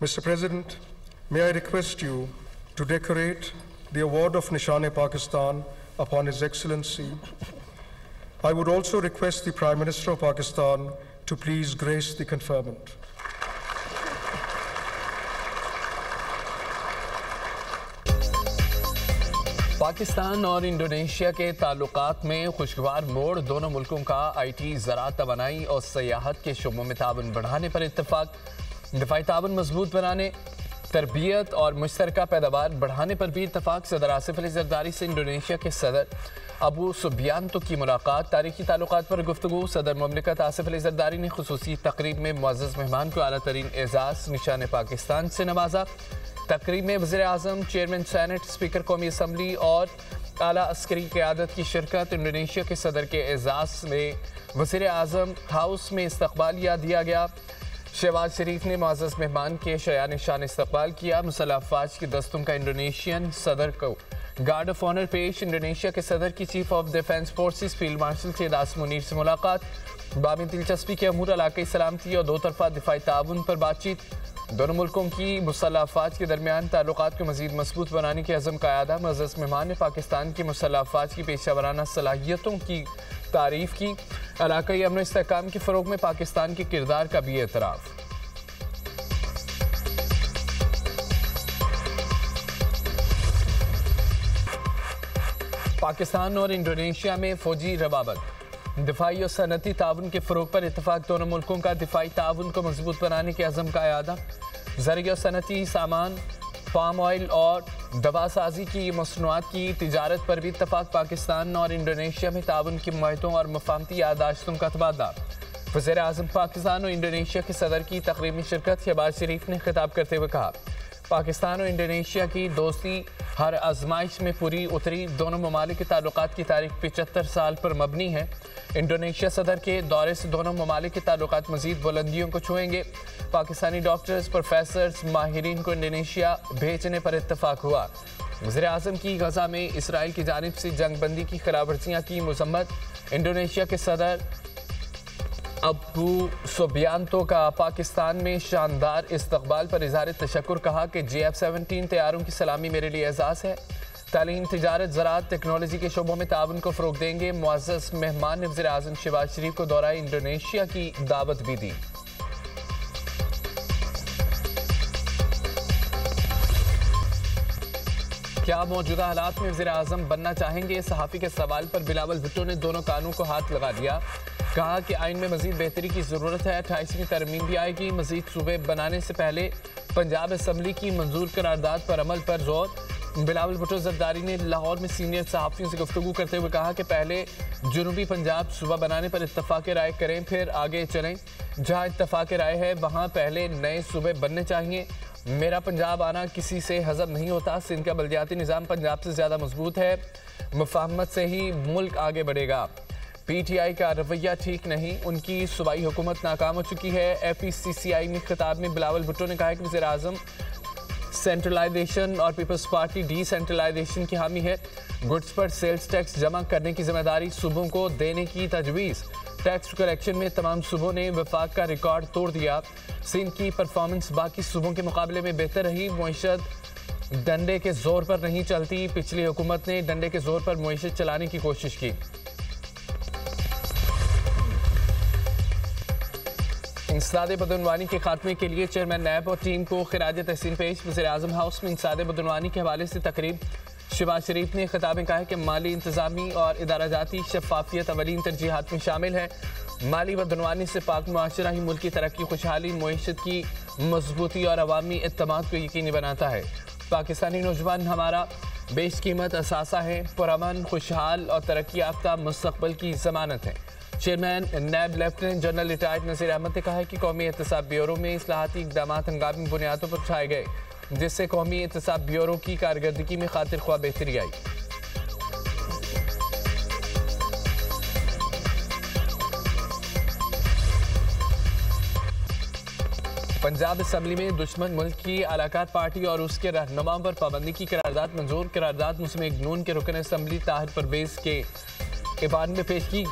Mr. President, may I request you to decorate the award of Nishan-e-Pakistan upon His Excellency. I would also request the Prime Minister of Pakistan to please grace the conferment. Pakistan और Indonesia के ताल्लुकात में खुशगवार मोड़, दोनों मुल्कों का IT, ज़राअत, तवानाई और सयाहत के शोबों में ताउन बढ़ाने पर इत्तफाक, दिफाई ताउन मजबूत बनाने, तरबियत और मुश्तरका पैदावार बढ़ाने पर भी इत्तफाक। सदर आसिफ अली जरदारी से इंडोनेशिया के सदर अबू सुबियांतो की मुलाकात, तारीखी ताल्लुकात पर गुफ्तगू। सदर ममलिकत आसिफ अली जरदारी ने खुसूसी तकरीब में मुअज़्ज़ज़ मेहमान को आला तरीन एजाज़ निशान-ए-पाकिस्तान से नवाजा। तकरीब में वज़ीर आज़म, चेयरमैन सेनेट, स्पीकर कौमी असम्बली और आला अस्करी क़यादत की शिरकत। इंडोनेशिया के सदर के एजाज़ में वज़ीर आज़म हाउस में इस्तकबालिया दिया गया। शहबाज शरीफ ने मुअज़्ज़ज़ मेहमान के शयान शान इस्तकबाल किया। मुसल्लह अफ़वाज की दस्तों का इंडोनेशियन सदर को गार्ड ऑफ ऑनर पेश। इंडोनेशिया के सदर की chief of defence forces field marshal Syed Munir से मुलाकात। बामी दिलचस्पी के अमूर, इलाक़ाई सलामती और दो तरफ़ा दिफाई ताउन पर बातचीत। दोनों मुल्कों की मुसल्लह अफ़वाज के दरमियान ताल्लुकात को मज़ीद मजबूत बनाने के अज़म का अदा। मुअज़्ज़ज़ मेहमान ने पाकिस्तान की मुसल्लह अफ़वाज की पेशा वराना सलाहियतों की तारीफ़ की। इलाक़ाई अमन इस्तेहकाम के फ़रोग़ में पाकिस्तान के किरदार का भी एतराफ़। पाकिस्तान और इंडोनेशिया में फ़ौजी रवाबत, दिफाई और सनती ताउन के फ़रोग़ पर इत्तफाक। दोनों मुल्कों का दिफाई ताउन को मजबूत बनाने के अज़म का अदा। ज़रिया और सनती सामान, पाम ऑयल और दवा साजी की मसनूआत की तिजारत पर भी इत्तफाक। पाकिस्तान और इंडोनेशिया में ताउन के मुआहदों और मफाहमती यादाश्तों का तबादला। वज़ीर आज़म पाकिस्तान और इंडोनेशिया के सदर की तकरीब में शिरकत। शहबाज शरीफ ने खिताब करते हुए कहा, पाकिस्तान और इंडोनेशिया की दोस्ती हर आजमाइश में पूरी उतरी। दोनों ममालिक के ताल्लुकात की तारीख 75 साल पर मबनी है। इंडोनेशिया सदर के दौरे से दोनों ममालिक के ताल्लुकात मजीद बुलंदियों को छुएंगे। पाकिस्तानी डॉक्टर्स, प्रोफेसर्स, माहिरीन को इंडोनेशिया भेजने पर इत्तफाक हुआ। वज़ीर आज़म की गज़ा में इसराइल की जानिब से जंग बंदी की खिलाफवर्जियाँ की मज़म्मत। इंडोनेशिया के सदर अबू सुबियांतो का पाकिस्तान में शानदार इस्तकबाल पर इज़हार तशक्कुर। कहा कि JF-17 तैयारों की सलामी मेरे लिए एजाज़ है। तालीम, तिजारत, ज़राअत, टेक्नोलॉजी के शोबों में ताउन को फ़रोग़ देंगे। मुअज़्ज़ज़ मेहमान ने वज़ीर आज़म शहबाज शरीफ को दौरा इंडोनेशिया की दावत भी दी। क्या मौजूदा हालात में वज़ीर आज़म बनना चाहेंगे? सहाफ़ी के सवाल पर बिलावल भुट्टो ने दोनों कानों को हाथ लगा दिया। कहा कि आइन में मज़ीद बेहतरी की ज़रूरत है। 28वीं तरमीम भी आएगी। मज़ीद सूबे बनाने से पहले पंजाब असम्बली की मंजूर करारदाद पर अमल पर जोर। बिलावल भुट्टो जरदारी ने लाहौर में सीनियर सहाफ़ियों से गुफ्तगू करते हुए कहा कि पहले जनूबी पंजाब सूबा बनाने पर इत्तफ़ाक़ राय करें, फिर आगे चलें। जहाँ इत्तफ़ाक़ राय है वहाँ पहले नए सूबे बनने चाहिए। मेरा पंजाब आना किसी से हज़म नहीं होता। सिंध का बल्दियाती निज़ाम पंजाब से ज़्यादा मजबूत है। मुफाहमत से ही मुल्क आगे बढ़ेगा। PTI का रवैया ठीक नहीं, उनकी सूबाई हुकूमत नाकाम हो चुकी है। FECCI में खिताब में बिलावल भुट्टो ने कहा कि वज़ीर आज़म सेंट्रलाइजेशन और पीपल्स पार्टी डिसेंट्रलाइजेशन की हामी है। गुड्स पर सेल्स टैक्स जमा करने की जिम्मेदारी सूबों को देने की तजवीज़। टैक्स कलेक्शन में तमाम सूबों ने वफाक का रिकॉर्ड तोड़ दिया। सिंध की परफॉर्मेंस बाकी सूबों के मुकाबले में बेहतर रही। मईशत डंडे के जोर पर नहीं चलती। पिछली हुकूमत ने डंडे के जोर पर मईशत चलाने की कोशिश की। इंसदाद बदनवानी के खात्मे के लिए चेयरमैन नैब और टीम को खिराज तहसीन पेश। वज़ीर आज़म हाउस में इंसदाद बदनवानी के हवाले से तकरीब। शहबाज शरीफ ने खिताब में कहा कि माली इंतजामी और इदारा जाती शफाफियत अवलीन तरजीहात में शामिल है। माली बदनवानी से पाक मुआशरा ही मुल्क की तरक्की, खुशहाली, मईशत की मजबूती और अवामी इत्तमाद को यकीनी बनाता है। पाकिस्तानी नौजवान हमारा बेशकीमत असासा है, पुरअमन, खुशहाल और तरक्की याफ्ता मुस्तक़बिल की ज़मानत है। चेयरमैन नैब लेफ्टिनेंट जनरल रिटायर्ड नज़ीर अहमद ने कहा है कि कौमी एहतसाब ब्यूरो में इस्लाहाती इक़दामात हंगामी बुनियादों पर उठाए गए, जिससे कौमी एहतसाब ब्यूरो की कारकर्दगी में खातिर ख्वाह बेहतरी आई। पंजाब असम्बली में दुश्मन मुल्क की अलाकार पार्टी और उसके रहनुमाओं पर पाबंदी की करारदाद मंजूर। करारदाद मुस्लिम नून के रुकन असम्बली ताहिर परवेज़ के ईबान में पेश की।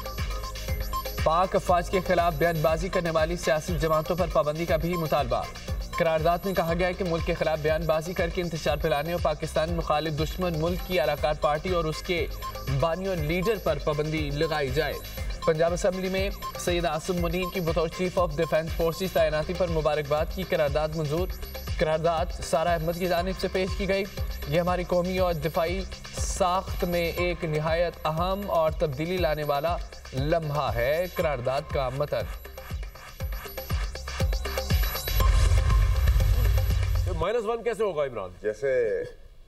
पाक अफवाज के खिलाफ बयानबाजी करने वाली सियासी जमातों पर पाबंदी का भी मुतालबा। करारदाद में कहा गया है कि मुल्क के खिलाफ बयानबाजी करके इंतशार फैलाने और पाकिस्तान मुखालिफ दुश्मन मुल्क की अलाकार पार्टी और उसके बानी और लीडर पर पाबंदी लगाई जाए। पंजाब असम्बली में सैयद आसिम मुनीर की बतौर चीफ ऑफ डिफेंस फोर्सेस तैनाती पर मुबारकबाद की करारदाद मंजूर। करारदाद सारा अहमद की जानिब से पेश की गई। ये हमारी कौमी और दिफाई साख्त में एक निहायत अहम और तब्दीली लाने वाला लम्हा है। करारदाद का मतन -1 कैसे होगा इमरान? जैसे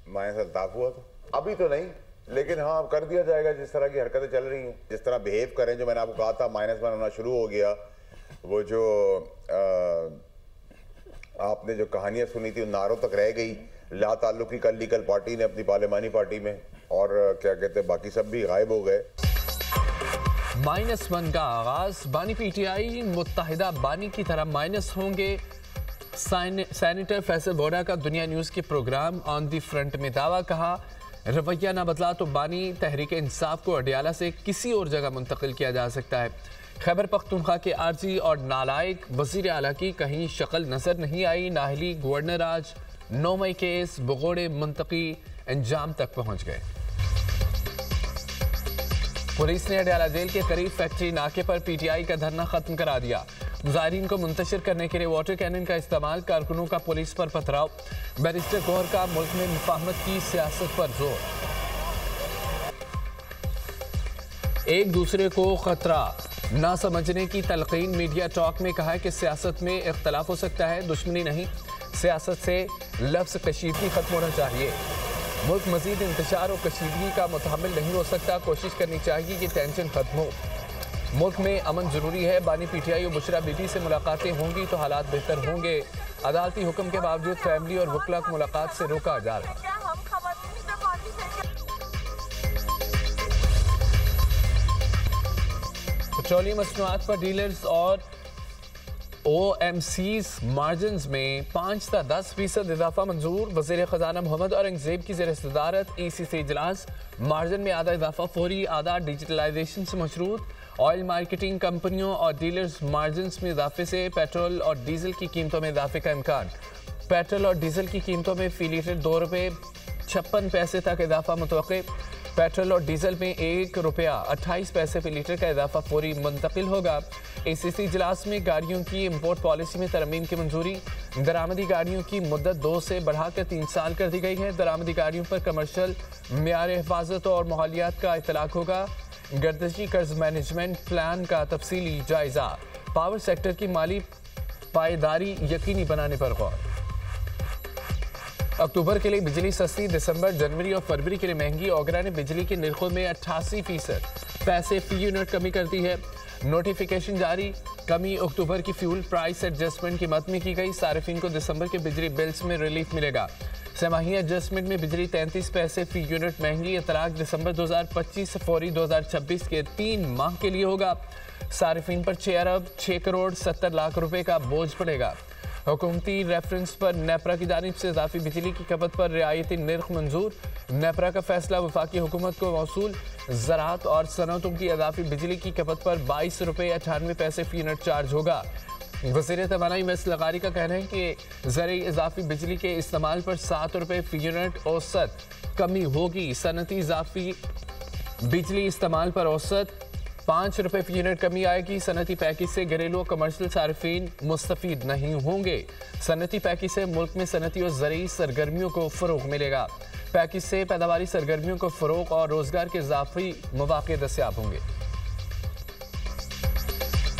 माइनस अल्ताफ हुआ था, अभी तो नहीं, लेकिन हाँ अब कर दिया जाएगा। जिस तरह की हरकतें चल रही हैं, जिस तरह बिहेव करें, जो मैंने आपको कहा था -1 होना शुरू हो गया। वो जो आपने जो कहानियां सुनी थी उन नारों तक रह गई। ला ताल्लुकी कल लीगल पार्टी ने अपनी पार्लिमानी पार्टी में, और क्या कहते हैं बाकी सब भी गायब हो गए। -1 का आगाज। बानी पीटीआई मुत्तहिदा बानी की तरह माइनस होंगे। सेनेटर फैसल बोरा का दुनिया न्यूज के प्रोग्राम ऑन दी फ्रंट में दावा। कहा रवैया ना बदला तो बानी तहरीक इंसाफ को अडियाला से किसी और जगह मुंतकिल किया जा सकता है। खैबर पख्तूनख्वा के आर्जी और नालायक वजीर आला की कहीं शक्ल नजर नहीं आई। नाहली गवर्नर आज 9 मई केस बगोड़े मुंतकी अंजाम तक पहुंच गए। पुलिस ने अडियाला जेल के करीब फैक्ट्री नाके पर पीटीआई का धरना खत्म करा दिया। मुजाहिरीन को मुंतशिर करने के लिए वाटर कैनन का इस्तेमाल, कारकुनों का पुलिस पर पथराव। बैरिस्टर गौहर का मुल्क में मुफाहमत की सियासत पर जोर। एक दूसरे को खतरा ना समझने की तलकीन। मीडिया टॉक में कहा है कि सियासत में इख्तलाफ हो सकता है, दुश्मनी नहीं। सियासत से लफ्ज़ कशीदगी खत्म होना चाहिए। मुल्क मजीद इंतशार और कशीदगी का मुतहम्मिल नहीं हो सकता। कोशिश करनी चाहिए कि टेंशन खत्म हो। मुल्क में अमन जरूरी है। बानी पीटीआई और बुशरा बीबी से मुलाकातें होंगी तो हालात बेहतर होंगे। अदालती हुक्म के बावजूद फैमिली और वकला को मुलाकात से रोका जा रहा है। पेट्रोलियम मसनूआत पर डीलर्स और OMCs मार्जिन्स में 5 से 10% इजाफा मंजूर। वज़ीर ख़जाना मोहम्मद औरंगज़ेब की ज़ेर सदारत ECC इजलास। मार्जिन में आधा इजाफा फौरी, आधा डिजिटलाइजेशन से मशरूत। ऑयल मार्केटिंग कंपनियों और डीलर्स मार्जिन्स में इजाफे से पेट्रोल और डीजल की कीमतों में इजाफे का इम्कान। पेट्रोल और डीजल की कीमतों में फी लीटर 2 रुपये 56 पैसे तक इजाफा मुतवक्किल। पेट्रोल और डीजल में 1 रुपया 28 पैसे फी लीटर का इजाफा फौरी मुंतकिल होगा। ACC इजलास में गाड़ियों की इम्पोर्ट पॉलिसी में तरमीम की मंजूरी। दरामदी गाड़ियों की मुद्दत 2 से बढ़ाकर 3 साल कर दी गई है। दरामदी गाड़ियों पर कमर्शियल मेयार हिफाजत और माहौलियात का इतलाक होगा। गर्दिशी कर्ज मैनेजमेंट प्लान का तफसीली जायजा। पावर सेक्टर की माली पायदारी यकीनी बनाने पर गौर। अक्टूबर के लिए बिजली सस्ती, दिसंबर, जनवरी और फरवरी के लिए महंगी। ओगरा ने बिजली के निर्खों में 88% पैसे फी यूनिट कमी कर दी है। नोटिफिकेशन जारी। कमी अक्टूबर की फ्यूल प्राइस एडजस्टमेंट की मद में की गई। सार्फिन को दिसंबर के बिजली बिल्स में रिलीफ मिलेगा। सेमाही एडजस्टमेंट में बिजली 33 पैसे फी यूनिट महंगी। इतलाक दिसंबर 2025 से फौरी 2026 के 3 माह के लिए होगा। सार्फिन पर 6 अरब 6 करोड़ 70 लाख रुपए का बोझ पड़ेगा। हुकूमती रेफरेंस पर नेपरा की जानिब से इजाफी बिजली की खपत पर रियायती निर्ख मंजूर। नेपरा का फैसला वफाकी हुकूमत को मौसूल। ज़राअत और सनतों की इजाफी बिजली की खपत पर 22 रुपये 98 पैसे फी यूनिट चार्ज होगा। वज़ीर तवानाई वैस लगारी का कहना है कि ज़रिए इजाफी बिजली के इस्तेमाल पर 7 रुपये फी यूनिट औसत कमी होगी। सनती इजाफी बिजली इस्तेमाल पर औसत 5 रुपये फी यूनिट कमी आएगी। सनती पैकेज से घरेलू और कमर्शियल सार्फिन मुस्तफीद नहीं होंगे। सनती पैकेज से मुल्क में सनती और ज़रूरी सरगर्मियों को फ़रोग मिलेगा। पैकेज से पैदावारी सरगर्मियों को फ़रोग और रोज़गार के इजाफी मौक़े दस्तियाब होंगे।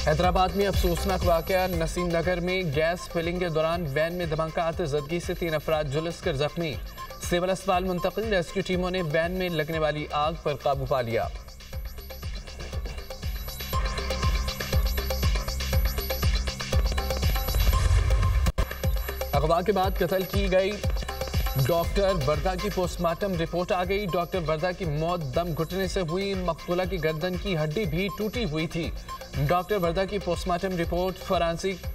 हैदराबाद में अफसोसनाक वाक़या। नसीम नगर में गैस फिलिंग के दौरान वैन में धमाका, जदगी से 3 अफराद झुलस कर जख्मी। सिविल अस्पताल मुंतकिल। रेस्क्यू टीमों ने वैन में लगने वाली आग पर काबू पा लिया। अगवा के बाद कत्ल की गई डॉक्टर वर्दा की पोस्टमार्टम रिपोर्ट आ गई। डॉक्टर वर्दा की मौत दम घुटने से हुई। मकतूला की गर्दन की हड्डी भी टूटी हुई थी। डॉक्टर वर्दा की पोस्टमार्टम रिपोर्ट फॉरेंसिक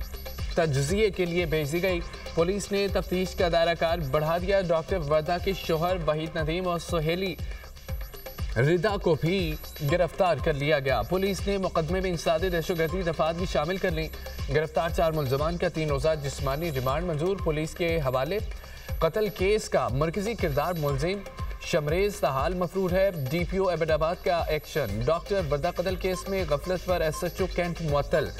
तज्ज़िये के लिए भेजी गई। पुलिस ने तफ्तीश का दायराकार बढ़ा दिया। डॉक्टर वर्दा के शोहर वहीद नदीम और सहेली रिदा को भी गिरफ्तार कर लिया गया। पुलिस ने मुकदमे में इंसादे दहशतगर्दी दफात भी शामिल कर ली। गिरफ्तार 4 मुलजमान का 3 रोज़ा जिस्मानी रिमांड मंजूर। पुलिस के हवाले कत्ल केस का मरकजी किरदार मुलजिम शमरेज ताहाल मफरूर है। DPO एबटाबाद का एक्शन। डॉक्टर बर्दा कत्ल केस में गफलत पर SHO कैंट मुअत्तल।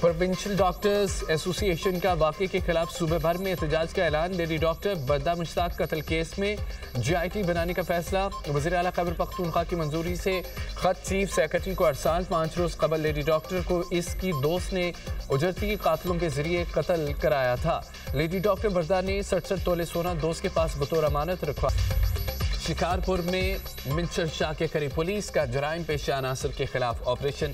प्रोविंशियल डॉक्टर्स एसोसिएशन का वाक़े के खिलाफ सूबे भर में एहतजाज का ऐलान। लेडी डॉक्टर बर्दा मुश्ताक कत्ल केस में GIT बनाने का फैसला। वज़ीर आला खैबर पख्तूनख्वा की मंजूरी से खत चीफ सेक्रेटरी को अरसाल। 5 रोज़ कबल लेडी डॉक्टर को इसकी दोस्त ने उजरती कातलों के जरिए कत्ल कराया था। लेडी डॉक्टर बर्दा ने 67 तोले सोना दोस्त के पास बतौर अमानत रखा। शिकारपुर में मिंचर शाह के करीब पुलिस का जराइम पेशा अनासर के खिलाफ ऑपरेशन।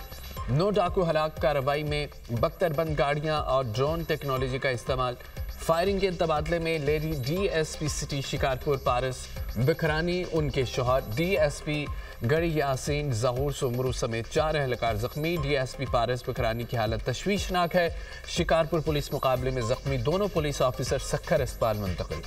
9 डाकू हलाक। कार्रवाई में बख्तरबंद गाड़ियां और ड्रोन टेक्नोलॉजी का इस्तेमाल। फायरिंग के तबादले में लेडी DSP सिटी शिकारपुर पारस बिखरानी, उनके शौहर DSP गड़ी यासीन जहूर सुमरू समेत 4 एहलकार जख्मी। DSP पारस बिखरानी की हालत तशवीशनाक है। शिकारपुर पुलिस मुकाबले में जख्मी दोनों पुलिस ऑफिसर सक्खर अस्पताल मुंतकिल।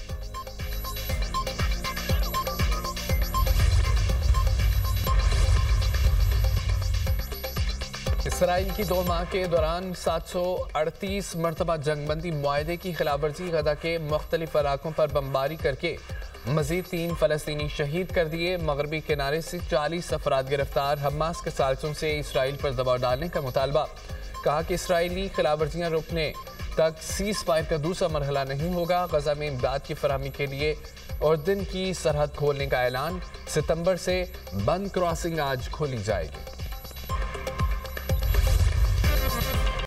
इसराइल की 2 माह के दौरान 738 मरतबा जंगबंदी मुआहदे की खिलाफवर्जी। गजा के मुख्तलिफ इलाकों पर बमबारी करके मजीद 3 फ़लस्तीनी शहीद कर दिए। मगरबी किनारे से 40 अफराद गिरफ्तार। हमास के साजिशों से इसराइल पर दबाव डालने का मुतालबा। कहा कि इसराइली खिलाफवर्जियाँ रोकने तक सीज़ फायर का दूसरा मरहला नहीं होगा। गजा में इमदाद की फरहमी के लिए उर्दन की सरहद खोलने का ऐलान। सितंबर से बंद क्रॉसिंग आज खोली जाएगी।